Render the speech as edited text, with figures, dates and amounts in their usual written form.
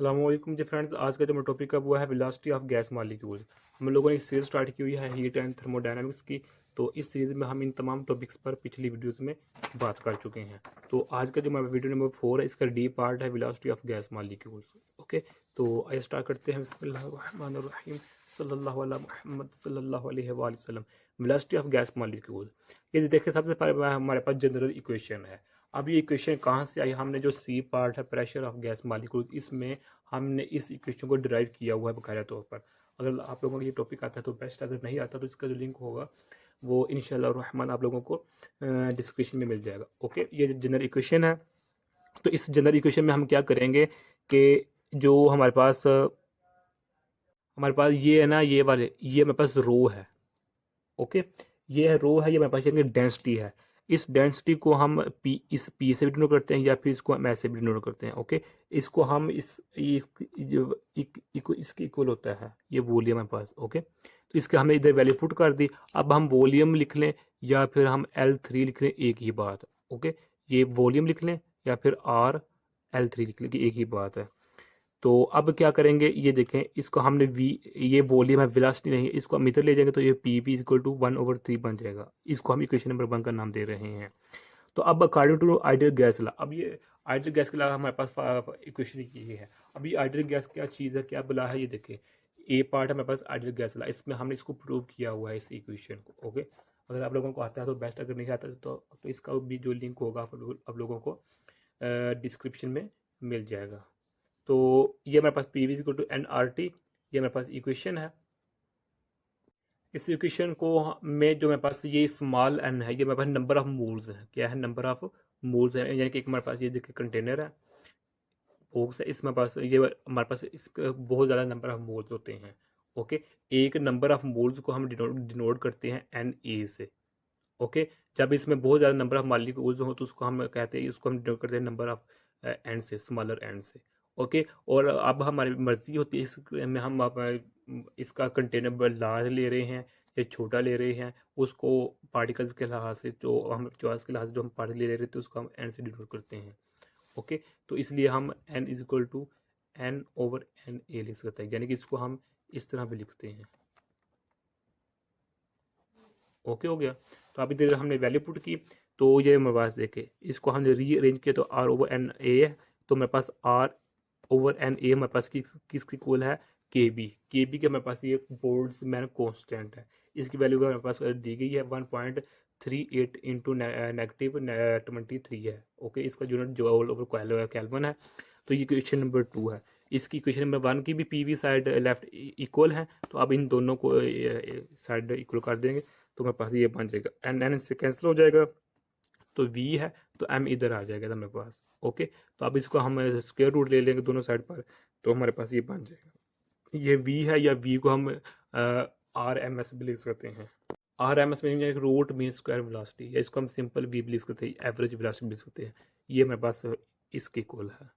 अस्सलामुअलैकुम जी फ्रेंड्स, आज का जो मेरा टॉपिक है वो है वेलोसिटी ऑफ गैस मॉलिक्यूल्स। हम लोगों ने एक सीरीज स्टार्ट की हुई है हीट एंड थर्मोडायनामिक्स की। तो इस सीरीज में हम इन तमाम टॉपिक्स पर पिछली वीडियोस में बात कर चुके हैं। तो आज का जो मेरा वीडियो नंबर 4 है, इसका डी पार्ट है velocity of gas molecules. Okay, तो आइए स्टार्ट करते हैं। बिस्मिल्लाहिर्रहमानिर्रहीम, सल्लल्लाहु अला मुहम्मद सल्लल्लाहु अलैहि वसल्लम। वेलोसिटी ऑफ गैस मॉलिक्यूल, ये देखिए सबसे पहले हमारे पास जनरल इक्वेशन है। अब ये इक्वेशन कहाँ से आई? हमने जो सी पार्ट है प्रेशर ऑफ गैस मॉलिक्यूल, इसमें हमने इस इक्वेशन को डिराइव किया हुआ है बकायदा तौर पर। अगर आप लोगों को ये टॉपिक आता है तो बेस्ट, अगर नहीं आता तो इसका जो लिंक होगा वो इंशाल्लाह रहमान आप लोगों को डिस्क्रिप्शन में मिल जाएगा। ओके, ये जनरल इक्वेशन है। तो इस जनरल इक्वेशन में हम क्या करेंगे कि जो हमारे पास ये है ना, ये वाले, ये हमारे पास रो है। ओके, ये है रो है, ये हमारे पास डेंसिटी है। इस डेंसिटी को हम इस पी से भी डिनोट करते हैं या फिर इसको हम ऐसे भी डिनोट करते हैं। ओके, इसको हम इसके इक्वल होता है ये वॉल्यूम हमारे पास। ओके, तो इसके हमने इधर वैल्यू पुट कर दी। अब हम वॉल्यूम लिख लें या फिर हम L3 लिख लें, एक ही बात। ओके, ये वॉल्यूम लिख लें या फिर L3 लिख लें, एक ही बात है। तो अब क्या करेंगे, ये देखें, इसको हमने वी, ये वॉल्यूम है, वेलोसिटी नहीं है, इसको हम इधर ले जाएंगे तो ये पी वी इक्वल टू 1/3 बन जाएगा। इसको हम इक्वेशन नंबर 1 का नाम दे रहे हैं। तो अब अकॉर्डिंग टू आइडियल गैस ला, अब ये आइडियल गैस के ला हमारे पास इक्वेशन ये है। अब ये आइडियल गैस क्या चीज़ है, क्या बला है, ये देखें, ए पार्ट है हमारे पास आइडियल गैस ला, इसमें हमने इसको प्रूव किया हुआ है इस इक्वेशन को। ओके, अगर आप लोगों को आता है तो बेस्ट, अगर नहीं आता तो इसका भी जो लिंक होगा आप लोगों को डिस्क्रिप्शन में मिल जाएगा। तो ये हमारे पास P V equal to N R T, ये हमारे पास इक्वेशन है। इस इक्वेशन को में जो मेरे पास ये स्मॉल एन है, ये मेरे पास नंबर ऑफ मोल्स है। क्या है? नंबर ऑफ मोल्स है, यानी कि एक हमारे पास ये देखिए कंटेनर है, बॉक्स है, इसमें पास ये हमारे पास इस बहुत ज़्यादा नंबर ऑफ मोल्स होते हैं। ओके, एक नंबर ऑफ मोल्स को हम डिनोट करते हैं एन ए से। ओके, जब इसमें बहुत ज़्यादा नंबर ऑफ मालिक्यूल्स हो तो उसको हम कहते हैं, इसको हम डिनोट करते हैं नंबर ऑफ एन से, स्मॉलर एन से। ओके, और अब हमारी मर्जी होती है इसमें हम इसका कंटेनर लार्ज ले रहे हैं या छोटा ले रहे हैं, उसको पार्टिकल्स के लिहाज से, जो हम चॉइस के लिहाज से जो हम पार्टिकल ले रहे थे उसको हम एन से डिनोट करते हैं। ओके, तो इसलिए हम N is equal to N over N A लिख सकते हैं, यानी कि इसको हम इस तरह भी लिखते हैं। ओके हो गया। तो अभी देर हमने वैल्यू पुट की, तो ये मेरे पास देखे, इसको हमने रीअरेंज किया तो आर ओवर एन ए है, तो मेरे पास आर ओवर एन ए हमारे पास किसकी इक्वल है? के बी के हमारे पास ये बोल्ट्जमैन कांस्टेंट है। इसकी वैल्यू मेरे पास दी गई है 1.38 इंटू नेगेटिव 23 है। ओके, इसका यूनिट जूल ओवर केल्विन है। तो ये क्वेश्चन नंबर 2 है। इसकी क्वेश्चन नंबर 1 की भी P V side left equal है, तो अब इन दोनों को साइड इक्वल कर देंगे तो मेरे पास ये बन जाएगा, एन एन से कैंसिल हो जाएगा, तो वी है तो एम इधर आ जाएगा मेरे पास। ओके, तो अब इसको हम स्क्वायर रूट ले लेंगे दोनों साइड पर, तो हमारे पास ये बन जाएगा। ये वी है, या वी को हम आर एम एस भी लिख सकते हैं। आर एम एस में रूट मीन स्क्वायर वेलोसिटी, या इसको हम सिंपल वी भी लिख सकते हैं, एवरेज वेलोसिटी भी लिख सकते हैं। ये मेरे पास इसके इक्वल है।